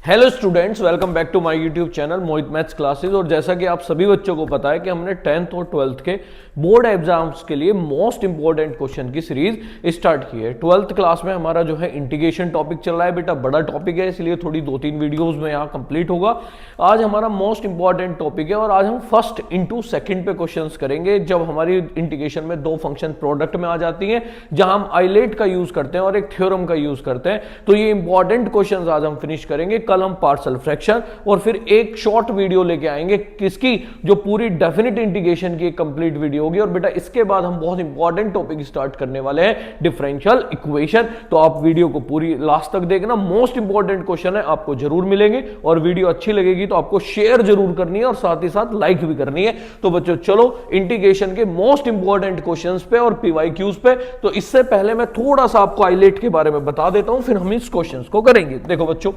Hello students, welcome back to my YouTube channel Mohit maths classes. और जैसा कि आप सभी बच्चों को पता है कि हमने 10th और 12th के बोर्ड एग्जाम्स के लिए मोस्ट इंपॉर्टेंट क्वेश्चन की सीरीज स्टार्ट की है। 12th क्लास में हमारा जो है इंटीग्रेशन टॉपिक चल रहा है। बेटा बड़ा टॉपिक है, इसलिए थोड़ी 2-3 वीडियोस में यहाँ कंप्लीट होगा। आज हमारा मोस्ट इंपॉर्टेंट टॉपिक है और आज हम फर्स्ट इंटू सेकेंड पे क्वेश्चन करेंगे। जब हमारी इंटीग्रेशन में दो फंक्शन प्रोडक्ट में आ जाती है, जहां हम आइलेट का यूज करते हैं और एक थ्योरम का यूज करते हैं, तो ये इंपॉर्टेंट क्वेश्चन आज हम फिनिश करेंगे। कल हम पार्शियल फ्रैक्शन और फिर एक शॉर्ट वीडियो लेके आएंगे किसकी, जो पूरी डेफिनेट इंटीग्रेशन की एक कंप्लीट वीडियो होगी। और बेटा इसके बाद हम बहुत इंपॉर्टेंट टॉपिक स्टार्ट करने वाले हैं, डिफरेंशियल इक्वेशन। तो आप वीडियो को पूरी लास्ट तक देखना, मोस्ट इंपॉर्टेंट क्वेश्चन है, आपको जरूर मिलेंगे। और वीडियो अच्छी लगेगी तो आपको शेयर जरूर करनी है और साथ ही साथ लाइक भी करनी है। तो बच्चों चलो इंटीग्रेशन के मोस्ट इंपॉर्टेंट क्वेश्चंस पे और पीवाईक्यूज पे। तो इससे पहले मैं थोड़ा सा आपको आइलेट के बारे में बता देता हूं, फिर हम इस क्वेश्चंस को करेंगे। देखो बच्चों,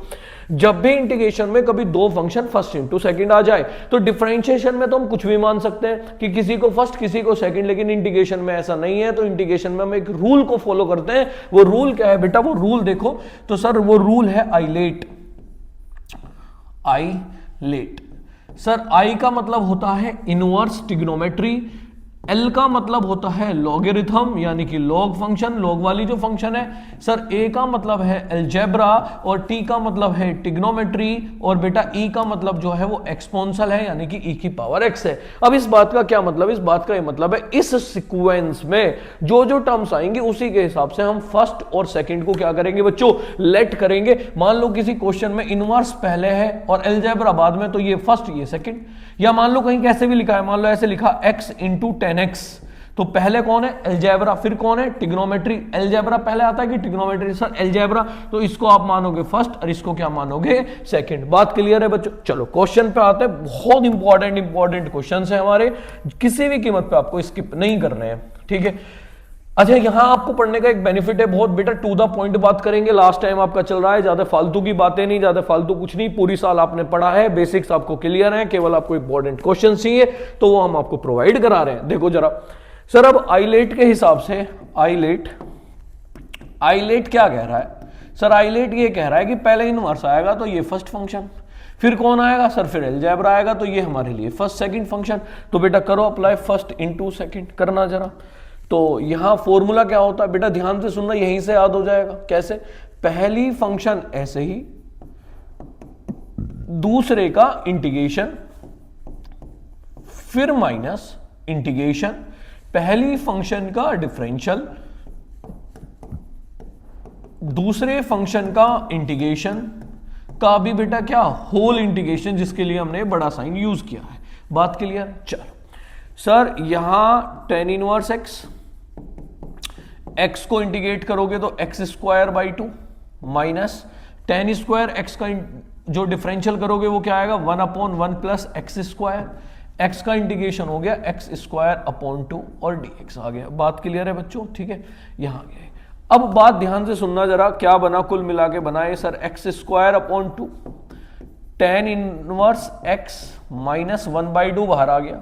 जब भी इंटीग्रेशन में कभी दो फंक्शन फर्स्ट इंटू सेकंड आ जाए तो डिफरेंशिएशन में तो हम कुछ भी मान सकते हैं कि किसी को फर्स्ट किसी को सेकंड, लेकिन इंटीग्रेशन में ऐसा नहीं है। तो इंटीग्रेशन में हम एक रूल को फॉलो करते हैं। वो रूल क्या है बेटा? वो रूल देखो तो सर, वो रूल है आइलेट। आइलेट सर, आई का मतलब होता है इनवर्स ट्रिग्नोमेट्री, एल का मतलब होता है लॉगरिथम यानी कि लॉग फंक्शन, लॉग वाली जो फंक्शन है। सर ए का मतलब है अलजेब्रा और टी का मतलब है ट्रिग्नोमेट्री और बेटा ई का मतलब जो है वो एक्सपोनेंशियल है यानी कि ई की पावर एक्स है। अब इस बात का क्या मतलब? इस बात का ये मतलब है इस सीक्वेंस में जो जो टर्म्स आएंगे उसी के हिसाब से हम फर्स्ट और सेकंड को क्या करेंगे बच्चों? लेट करेंगे। मान लो किसी क्वेश्चन में इनवर्स पहले है और अलजेब्रा बाद में, तो ये फर्स्ट ये सेकंड। या मान लो कहीं कैसे भी लिखा है, मान लो ऐसे लिखा x इंटू 10x, तो पहले कौन है? अलजेब्रा, फिर कौन है? ट्रिग्नोमेट्री। अलजेब्रा पहले आता है कि ट्रिग्नोमेट्री? सर अलजेब्रा, तो इसको आप मानोगे फर्स्ट और इसको क्या मानोगे? सेकंड। बात क्लियर है बच्चों? चलो क्वेश्चन पे आते हैं। बहुत इंपॉर्टेंट क्वेश्चन है हमारे, किसी भी कीमत पे आपको स्किप नहीं करने हैं, ठीक है। अच्छा, यहां आपको पढ़ने का एक बेनिफिट है बहुत बेटा, टू द पॉइंट बात करेंगे। लास्ट टाइम आपका चल रहा है ज्यादा फालतू की बातें नहीं, ज्यादा फालतू कुछ नहीं। पूरी साल आपने पढ़ा है, बेसिक्स आपको क्लियर है, केवल आपको इंपॉर्टेंट क्वेश्चन चाहिए तो वो हम आपको प्रोवाइड करा रहे हैं। देखो जरा सर, अब आइलेट के हिसाब से आइलेट क्या कह रहा है? सर आइलेट ये कह रहा है कि पहले इनवर्स आएगा तो ये फर्स्ट फंक्शन, फिर कौन आएगा? सर फिर अलजेब्रा आएगा, तो ये हमारे लिए फर्स्ट सेकंड फंक्शन। तो बेटा करो अप्लाई फर्स्ट इनटू सेकंड, करना जरा। तो यहां फॉर्मूला क्या होता है बेटा? ध्यान से सुनना, यहीं से याद हो जाएगा। कैसे? पहली फंक्शन ऐसे ही, दूसरे का इंटीग्रेशन, फिर माइनस इंटीग्रेशन, पहली फंक्शन का डिफरेंशियल, दूसरे फंक्शन का इंटीग्रेशन का भी बेटा क्या? होल इंटीग्रेशन, जिसके लिए हमने बड़ा साइन यूज किया है। बात क्लियर? चलो सर, यहां tan इनवर्स x को इंटीग्रेट करोगे तो x square by 2 minus tan square x का जो डिफरेंशियल करोगे वो क्या आएगा? 1/1 प्लस एक्स स्क्वायर। x का इंटीग्रेशन हो गया x स्क्वायर अपॉन 2 और dx आ गया। बात क्लियर है बच्चों? ठीक है, यहां आ गया। अब बात ध्यान से सुनना जरा, क्या बना? कुल मिला के बनाए sir x square upon 2 tan inverse x minus 1/2 बाहर आ गया,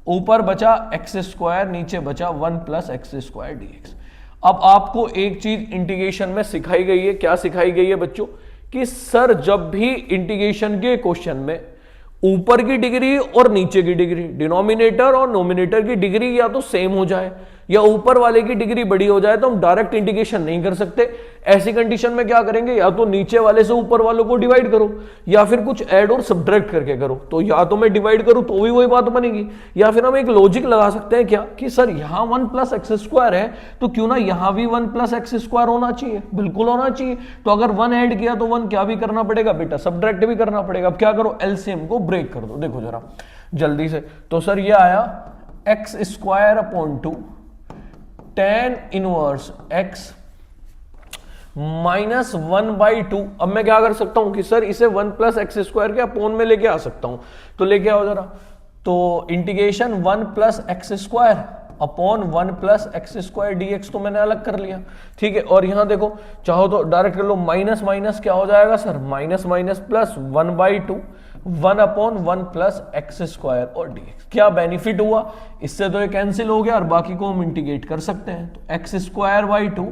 ऊपर बचा x स्क्वायर, नीचे बचा 1 प्लस एक्स स्क्वायर dx। अब आपको एक चीज इंटीग्रेशन में सिखाई गई है। क्या सिखाई गई है बच्चों? कि सर जब भी इंटीग्रेशन के क्वेश्चन में ऊपर की डिग्री और नीचे की डिग्री, डिनोमिनेटर और नोमिनेटर की डिग्री या तो सेम हो जाए या ऊपर वाले की डिग्री बड़ी हो जाए, तो हम डायरेक्ट इंटीग्रेशन नहीं कर सकते। ऐसी कंडीशन में क्या करेंगे? या तो नीचे वाले से ऊपर वालों को डिवाइड करो या फिर कुछ ऐड और सब्ट्रैक्ट करके करो। तो या तो मैं डिवाइड करूं तो भी वही बात बनेगी, या फिर हम एक लॉजिक लगा सकते हैं क्या कि सर यहां 1 प्लस एक्स स्क्वायर है तो क्यों ना यहां भी 1 प्लस एक्स स्क्वायर होना चाहिए? बिल्कुल होना चाहिए। तो अगर 1 ऐड किया तो 1 क्या भी करना पड़ेगा बेटा? सब्ट्रैक्ट भी करना पड़ेगा। अब क्या करो? एलसीएम को ब्रेक कर दो। देखो जरा जल्दी से, तो सर ये आया x square upon 2 tan inverse x minus 1/2। अब मैं क्या कर सकता हूं कि सर इसे 1 प्लस एक्स स्क्वायर के अपोन में लेके आ सकता हूं, तो लेके आओ जरा। तो integration 1 plus x square upon 1 plus x square dx तो मैंने अलग कर लिया, ठीक है। और यहां देखो, चाहो तो डायरेक्ट कर लो, माइनस माइनस क्या हो जाएगा sir? Minus minus plus 1/2 1/1 plus x square और dx। क्या बेनिफिट हुआ? इससे तो ये कैंसिल हो गया और बाकी को हम इंटीग्रेट कर सकते हैं। तो x square by 2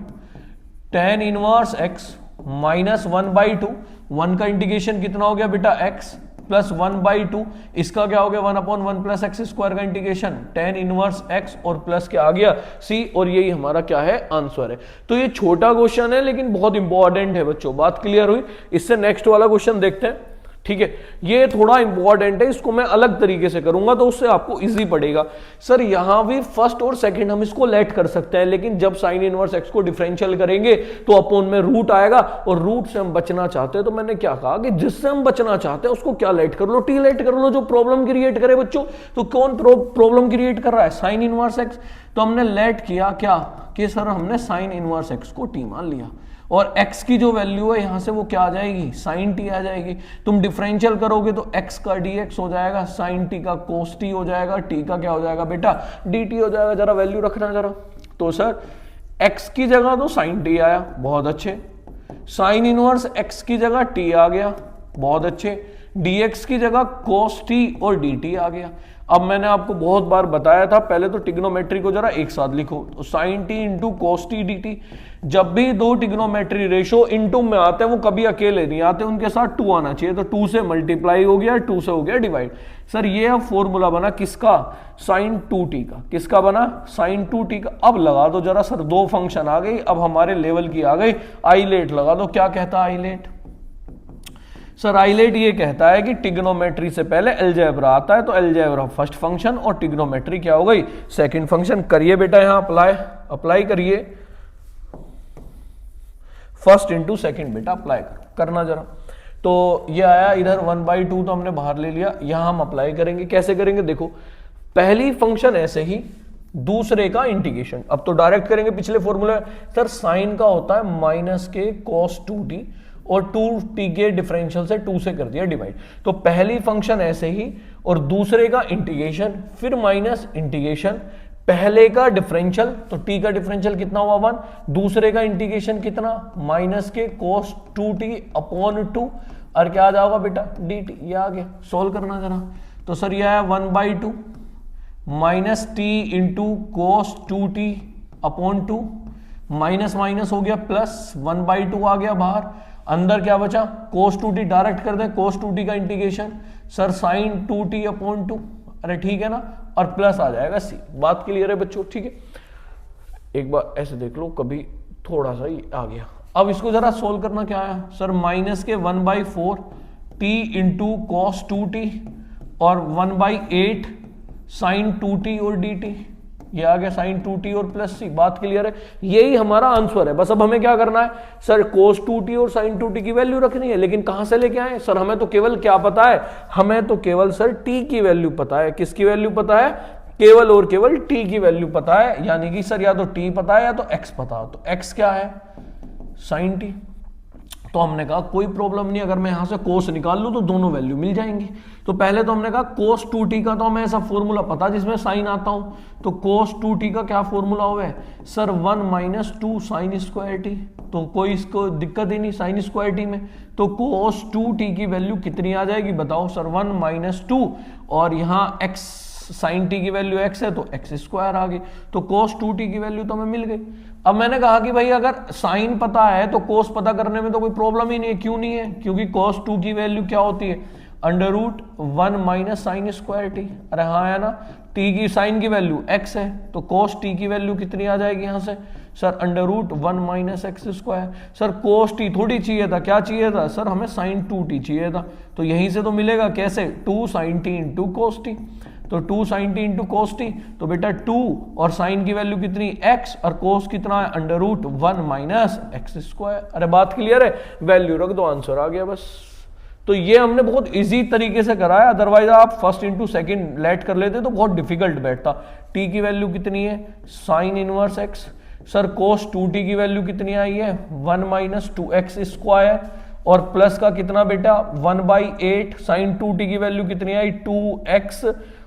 tan inverse x minus 1/2 1 का इंटीग्रेशन कितना हो गया बेटा x प्लस 1/2, इसका क्या हो गया 1/1 प्लस एक्स स्क्वायर का इंटीग्रेशन tan इनवर्स x और प्लस क्या आ गया c, और यही हमारा क्या है आंसर है। तो ये छोटा क्वेश्चन है लेकिन बहुत इंपॉर्टेंट है बच्चों, बात क्लियर हुई। इससे नेक्स्ट वाला क्वेश्चन देखते हैं, ठीक है। ये थोड़ा इंपॉर्टेंट है, इसको मैं अलग तरीके से करूंगा तो उससे आपको इजी पड़ेगा। सर यहां भी फर्स्ट और सेकंड हम इसको लेट कर सकते हैं, लेकिन जब साइन इनवर्स एक्स को डिफरेंशियल करेंगे तो अपॉन में रूट आएगा, और रूट से हम बचना चाहते हैं तो मैंने क्या कहा कि जिससे हम बचना चाहते हैं उसको क्या लेट कर लो, टी लेट कर लो, जो प्रॉब्लम क्रिएट करे बच्चों। तो कौन प्रॉब्लम क्रिएट कर रहा है, साइन इनवर्स एक्स। तो हमने लेट किया क्या कि सर हमने साइन इनवर्स एक्स को टी मान लिया, और x की जो वैल्यू है यहां से वो क्या आ जाएगी, साइन टी आ जाएगी। तुम डिफरेंशियल करोगे तो x का dx हो जाएगा, साइन टी का कोस टी हो जाएगा, t का क्या हो जाएगा बेटा dt हो जाएगा। जरा वैल्यू रखना जरा। तो सर x की जगह तो साइन टी आया, बहुत अच्छे। साइन इनवर्स x की जगह t आ गया, बहुत अच्छे। dx की जगह कोस टी और dt आ गया। अब मैंने आपको बहुत बार बताया था, पहले तो टिग्नोमेट्री को जरा एक साथ लिखो, तो sine t into cos t d t. जब भी दो टिग्नोमेट्री रेशो इनटू में आते हैं वो कभी अकेले नहीं आते, उनके साथ 2 आना चाहिए। तो 2 से मल्टीप्लाई हो गया, 2 से हो गया डिवाइड। सर ये अब फॉर्मूला बना किसका, साइन 2t का। किसका बना, साइन 2t का। अब लगा दो जरा सर, दो फंक्शन आ गई, अब हमारे लेवल की आ गई। आईलेट लगा दो, क्या कहता है आईलेट। सर आइलेट ये कहता है कि टिग्नोमेट्री से पहले अलजेब्रा आता है, तो अलजेब्रा फर्स्ट फंक्शन और टिग्नोमेट्री क्या हो गई, सेकंड फंक्शन। करिए बेटा यहां अप्लाई करिए, फर्स्ट इंटू सेकंड बेटा अप्लाई करना जरा। तो ये आया इधर 1/2 तो हमने बाहर ले लिया, यहां हम अप्लाई करेंगे। कैसे करेंगे देखो, पहली फंक्शन ऐसे ही, दूसरे का इंटीग्रेशन। अब तो डायरेक्ट करेंगे पिछले फॉर्मूले। सर साइन का होता है माइनस के cos 2t, और 2t के डिफरेंशियल से 2 से कर दिया डिवाइड। तो पहली फंक्शन ऐसे ही, और दूसरे का इंटीग्रेशन, फिर माइनस इंटीग्रेशन, पहले का डिफरेंशियल, तो t का डिफरेंशियल कितना हुआ 1, दूसरे का इंटीग्रेशन कितना माइनस के cos 2t अपॉन 2, और क्या आ जाएगा बेटा dt। ये आ गया, सोल्व करना जरा। तो सर ये आया 1/2 माइनस टी इंटू कोस 2t अपॉन 2, माइनस माइनस हो गया प्लस, 1/2 आ गया बाहर, अंदर क्या बचा cos 2t। डायरेक्ट कर दें cos 2t का integration, sir sign 2t upon 2, अरे ठीक है ना, और प्लस आ जाएगा c। बात क्लियर है बच्चों, ठीक है। एक बार ऐसे देख लो, कभी थोड़ा सा ही आ गया। अब इसको जरा सोल्व करना, क्या आया सर माइनस के 1/4 t इंटू कॉस 2t और 1/8 साइन 2t और dt। ये आ गया साइन 2t और प्लस c। बात क्लियर है, यही हमारा आंसर है। बस अब हमें क्या करना है सर, cos 2t और sin 2t की वैल्यू रखनी है, लेकिन कहां से लेके आए सर, हमें तो केवल क्या पता है, हमें तो केवल सर t की वैल्यू पता है। किसकी वैल्यू पता है, केवल और केवल t की वैल्यू पता है, यानी कि सर या तो t पता है या तो x पता हो। तो x क्या है sin t। तो हमने कहा कोई प्रॉब्लम नहीं, अगर मैं यहां से कोस निकाल लूं तो दोनों वैल्यू मिल जाएंगी। तो पहले तो हमने कहा कोस 2t का तो हमें ऐसा फॉर्मूला पता जिसमें साइन आता हो, तो कोस 2t का क्या फॉर्मूला हुआ है sir 1 minus 2 sine square T. तो कोई इसको दिक्कत ही नहीं साइन स्क्वायर टी में। तो कोस 2t की वैल्यू कितनी आ जाएगी बताओ सर, 1 माइनस 2, और यहाँ x साइन टी की वैल्यू x है तो x स्क्वायर आ गई। तो cos 2t की वैल्यू तो हमें मिल गई। अब मैंने कहा कि भाई अगर साइन पता है तो cos पता करने में तो कोई प्रॉब्लम ही नहीं है। क्यों नहीं है, क्योंकि cos 2 की वैल्यू क्या होती है √1 माइनस साइन स्क्वायर टी। अरे हाँ है ना, t की साइन की वैल्यू x है, तो cos t की वैल्यू कितनी आ जाएगी यहाँ से sir √1 minus x square. Sir cos t थोड़ी चाहिए था, क्या चाहिए था सर, हमें साइन 2t चाहिए था। तो यहीं से तो मिलेगा, कैसे 2 sine t into cos t. तो 2 sine t into cos t, तो बेटा 2 और साइन की वैल्यू कितनी x, और कोस कितना है √1 माइनस एक्स स्क्वायर। अरे बात क्लियर है, वैल्यू रख दो, आंसर आ गया बस। तो ये हमने बहुत इजी तरीके से कराया, अदरवाइज आप फर्स्ट इंटू सेकंड लेट कर लेते तो बहुत डिफिकल्ट बैठता। t की वैल्यू कितनी है sine inverse x। Sir cos 2t की वैल्यू कितनी आई है 1 माइनस 2x स्क्वायर, और प्लस का कितना बेटा 1/8 साइन 2t की वैल्यू कितनी आई 2x,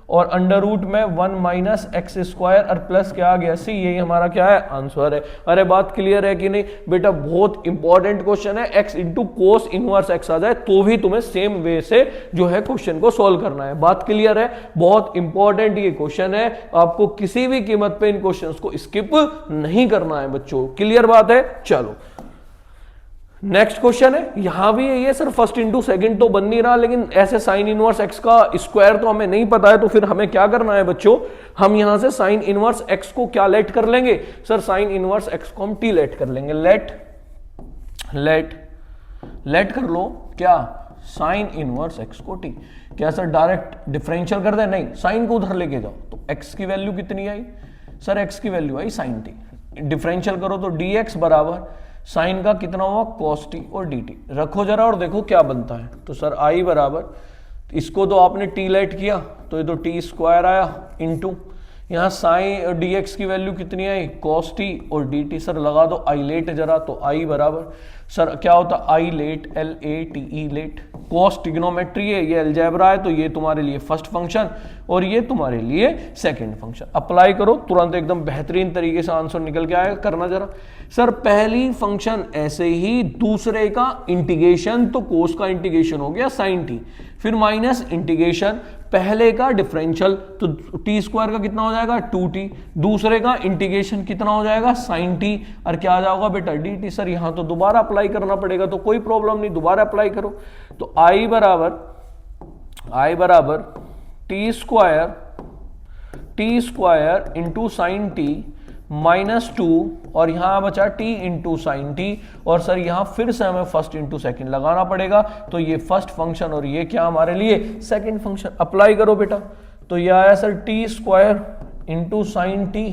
और अंडर रूट में 1 माइनस एक्स स्क्वायर, और प्लस क्या आ गया c। यही हमारा क्या है आंसर है। अरे बात क्लियर है कि नहीं बेटा, बहुत इंपॉर्टेंट क्वेश्चन है। x into cos inverse x आ जाए तो भी तुम्हें सेम वे से जो है क्वेश्चन को सॉल्व करना है। बात क्लियर है, बहुत इंपॉर्टेंट ये क्वेश्चन है, आपको किसी भी कीमत पे इन क्वेश्चंस को स्किप नहीं करना है बच्चों। क्लियर बात है, चलो नेक्स्ट क्वेश्चन है, यहां भी यही है सर, फर्स्ट इंटू सेकंड तो बन नहीं रहा, लेकिन ऐसे साइन इनवर्स एक्स का स्क्वायर तो हमें नहीं पता है, तो फिर हमें क्या करना है बच्चों, हम यहां से साइन इनवर्स एक्स को क्या लेट कर लेंगे सर, साइन इनवर्स एक्स को हम टी लेट कर लेंगे, लेट कर लो क्या, साइन इनवर्स एक्स को टी। क्या सर डायरेक्ट डिफरेंशियल कर दे, नहीं, साइन को उधर लेके जाओ, तो एक्स की वैल्यू कितनी आई सर, एक्स की वैल्यू आई साइन टी, डिफरेंशियल करो तो डी एक्स बराबर साइन का कितना हुआ कॉस टी और डी टी, रखो जरा और देखो क्या बनता है। तो सर आई बराबर, इसको तो आपने टी लेट किया तो ये तो टी स्क्वायर आया इंटू यहाँ साइन डी एक्स की वैल्यू कितनी आई कॉस टी और डी टी, सर लगा दो आई लेट जरा, तो आई बराबर सर क्या होता I late, L A T E late, cos trigonometry है, ये अलजेब्रा है, तो ये तुम्हारे लिए फर्स्ट फंक्शन और ये तुम्हारे लिए सेकंड फंक्शन। अप्लाई करो तुरंत एकदम बेहतरीन तरीके से आंसर निकल के आएगा। करना जरा सर, पहली फंक्शन ऐसे ही, दूसरे का इंटीग्रेशन, तो कोस का इंटीग्रेशन हो गया साइन टी, फिर माइनस इंटीग्रेशन पहले का डिफरेंशियल, तो टी स्क्वायर का कितना हो जाएगा 2t, दूसरे का इंटीग्रेशन कितना हो जाएगा sin t, और क्या आ जाएगा बेटा dt। सर यहां तो दोबारा अप्लाई करना पड़ेगा, तो कोई प्रॉब्लम नहीं, दोबारा अप्लाई करो। तो i बराबर T square into sine T -2 और यहां बचा t इंटू साइन टी, और सर यहां फिर से हमें फर्स्ट इंटू सेकेंड लगाना पड़ेगा, तो ये फर्स्ट फंक्शन और ये क्या हमारे लिए सेकेंड फंक्शन। अप्लाई करो बेटा, तो ये आया sir T square into sine T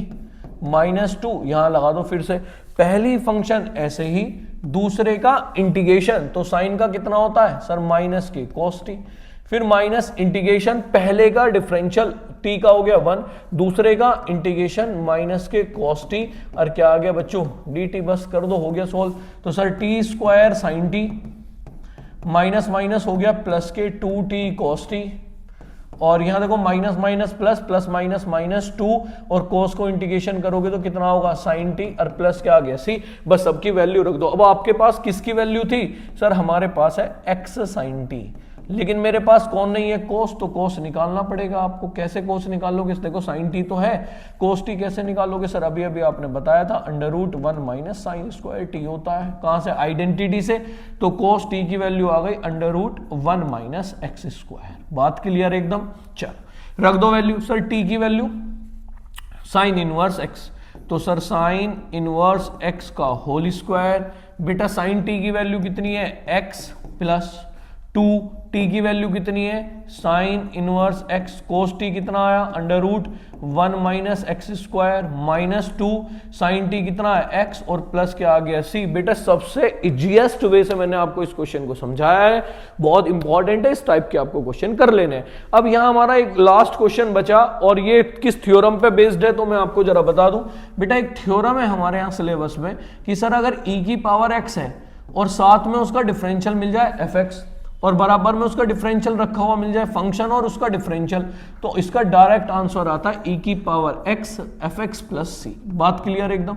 -2, यहां लगा दो फिर से, पहली फंक्शन ऐसे ही, दूसरे का इंटीग्रेशन, तो साइन का कितना होता है सर माइनस के कॉस टी, फिर माइनस इंटीग्रेशन पहले का डिफरेंशियल t का हो गया 1, दूसरे का इंटीग्रेशन माइनस के cos t, और क्या आ गया बच्चों dt, बस कर दो हो गया सोल्व। तो sir T square sine T minus minus हो गया प्लस के 2t cos t, और यहां देखो minus minus plus, plus minus -2, और cos को इंटीग्रेशन करोगे तो कितना होगा साइन टी, और प्लस क्या आ गया सी, बस सबकी वैल्यू रख दो। अब आपके पास किसकी वैल्यू थी सर, हमारे पास है x साइन टी, लेकिन मेरे पास कौन नहीं है कोस, तो कोस निकालना पड़ेगा आपको। कैसे कोस निकालोगे, देखो साइन टी तो है, कोस टी कैसे निकालोगे सर, अभी अभी आपने बताया था √1 माइनस साइन स्क्वायर टी होता है, कहां से आइडेंटिटी से, तो कोस टी की वैल्यू आ गई √1 माइनस एक्स स्क्वायर। बात क्लियर एकदम, चलो रख दो वैल्यू। सर टी की वैल्यू साइन इनवर्स एक्स, तो सर साइन इनवर्स एक्स का होल स्क्वायर, बेटा साइन टी की वैल्यू कितनी है x प्लस 2, टी की वैल्यू कितनी है sine inverse x, cos t कितना आया √1 minus x square -2, sine t कितना है x, और प्लस क्या आ गया c। बेटा सबसे इजीएस्ट वे से मैंने आपको इस क्वेश्चन को समझाया है, बहुत इंपॉर्टेंट है, इस टाइप के आपको क्वेश्चन कर लेने हैं। अब यहां हमारा एक लास्ट क्वेश्चन बचा, और ये किस थ्योरम पे बेस्ड है तो मैं आपको जरा बता दूं। बेटा एक थ्योरम है हमारे यहाँ सिलेबस में कि सर अगर e की पावर x है और साथ में उसका डिफरेंशियल मिल जाए fx, और बराबर में उसका डिफरेंशियल रखा हुआ मिल जाए फंक्शन और उसका डिफरेंशियल, तो इसका डायरेक्ट आंसर आता है e की power x fx plus c। बात क्लियर एकदम।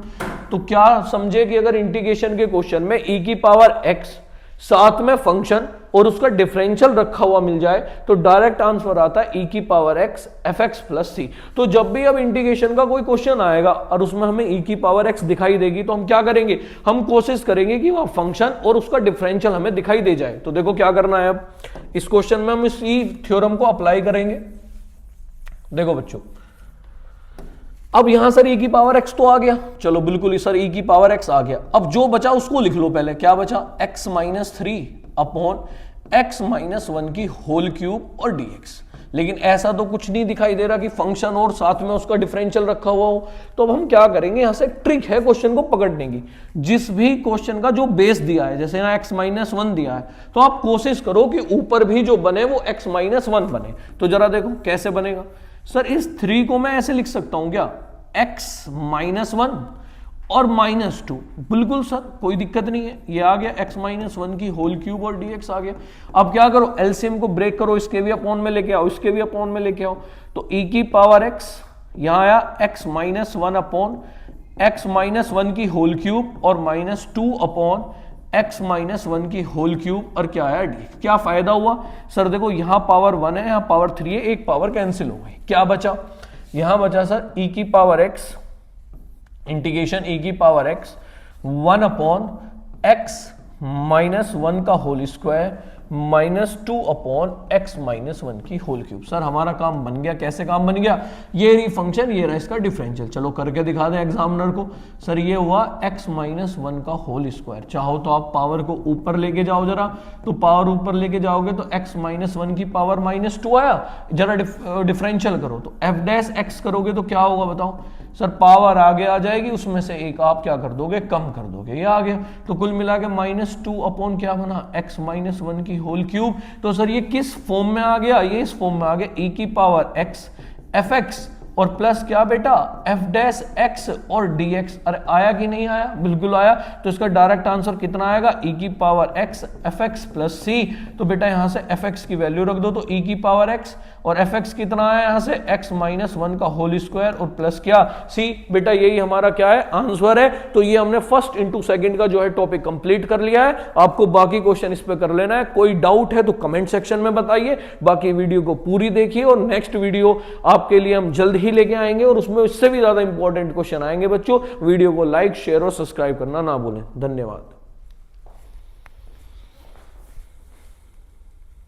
तो क्या समझे कि अगर इंटीग्रेशन के क्वेश्चन में e की पावर x साथ में फंक्शन और उसका डिफरेंशियल रखा हुआ मिल जाए तो डायरेक्ट आंसर आता है e की power x fx plus c। तो जब भी अब इंटीग्रेशन का कोई क्वेश्चन आएगा और उसमें हमें e की पावर x दिखाई देगी तो हम क्या करेंगे, हम कोशिश करेंगे कि वह फंक्शन और उसका डिफरेंशियल हमें दिखाई दे जाए। तो देखो क्या करना है, अब इस क्वेश्चन में हम इस थ्योरम को अप्लाई करेंगे। देखो बच्चों, अब यहां सर e की पावर x तो आ गया, चलो बिल्कुल सर e की पावर x आ गया। अब जो बचा उसको लिख लो पहले, क्या बचा x -3 अपॉन x -1 की होल क्यूब और dx। लेकिन ऐसा तो कुछ नहीं दिखाई दे रहा कि फंक्शन और साथ में उसका डिफरेंशियल रखा हुआ हो। तो अब हम क्या करेंगे, यहां से ट्रिक है क्वेश्चन को पकड़ने की। जिस भी क्वेश्चन का जो बेस दिया है, जैसे यहाँ x -1 दिया है, तो आप कोशिश करो कि ऊपर भी जो बने वो x -1 बने। तो जरा देखो कैसे बनेगा। सर इस 3 को मैं ऐसे लिख सकता हूं क्या, x -1 और -2, बिल्कुल सर कोई दिक्कत नहीं है, ये आ गया x -1 की होल क्यूब और dx आ गया। अब क्या करो, एलसीएम को ब्रेक करो, इसके भी अपॉन में लेके आओ, इसके भी अपॉन में लेके आओ। तो e की पावर x यहां आया x -1 अपॉन x -1 की होल क्यूब और -2 अपॉन x -1 की होल क्यूब, और क्या आया dx। क्या फायदा हुआ सर, देखो यहां पावर 1 है, यहां पावर 3 है, एक पावर कैंसिल हो गई। क्या बचा, यहां बचा सर e की पावर x इंटीग्रेशन e की पावर x 1 अपॉन x -1 का होल स्क्वायर -2 अपॉन x -1 की होल क्यूब। सर हमारा काम बन गया। कैसे काम बन गया? ये रही फंक्शन, ये रहा इसका डिफरेंशियल। चलो करके दिखा दें एग्जामिनर को। सर ये हुआ x -1 का होल स्क्वायर। चाहो तो आप पावर को ऊपर लेके जाओ जरा, तो पावर ऊपर लेके जाओगे तो x -1 की पावर -2 आया। जरा डिफरेंशियल करो तो f डैश x करोगे तो क्या होगा बताओ? सर पावर आगे आ जाएगी, उसमें से एक आप क्या कर दोगे? कम कर दोगे। ये आ गया। तो कुल मिला के -2 अपॉन क्या बना? x -1 की होल क्यूब। तो सर ये किस फॉर्म में आ गया? ये इस फॉर्म में आ गया e की पावर x fx और प्लस क्या बेटा? f डैश x और dx। अरे आया कि नहीं आया? बिल्कुल आया। तो इसका डायरेक्ट आंसर कितना आएगा? e की power x fx plus c। तो बेटा यहां से fx की वैल्यू रख दो, तो e की पावर x और fx कितना आया यहां से? x -1 का होल स्क्वायर और प्लस क्या? c। बेटा यही हमारा क्या है? आंसर है। तो ये हमने फर्स्ट इंटू सेकंड का जो है टॉपिक कंप्लीट कर लिया है। आपको बाकी क्वेश्चन इस पे कर लेना है। कोई डाउट है तो कमेंट सेक्शन में बताइए। बाकी वीडियो को पूरी देखिए और नेक्स्ट वीडियो आपके लिए हम जल्द ही लेके आएंगे और उसमें इससे भी ज्यादा इंपॉर्टेंट क्वेश्चन आएंगे। बच्चों वीडियो को लाइक, शेयर और सब्सक्राइब करना ना भूलें। धन्यवाद।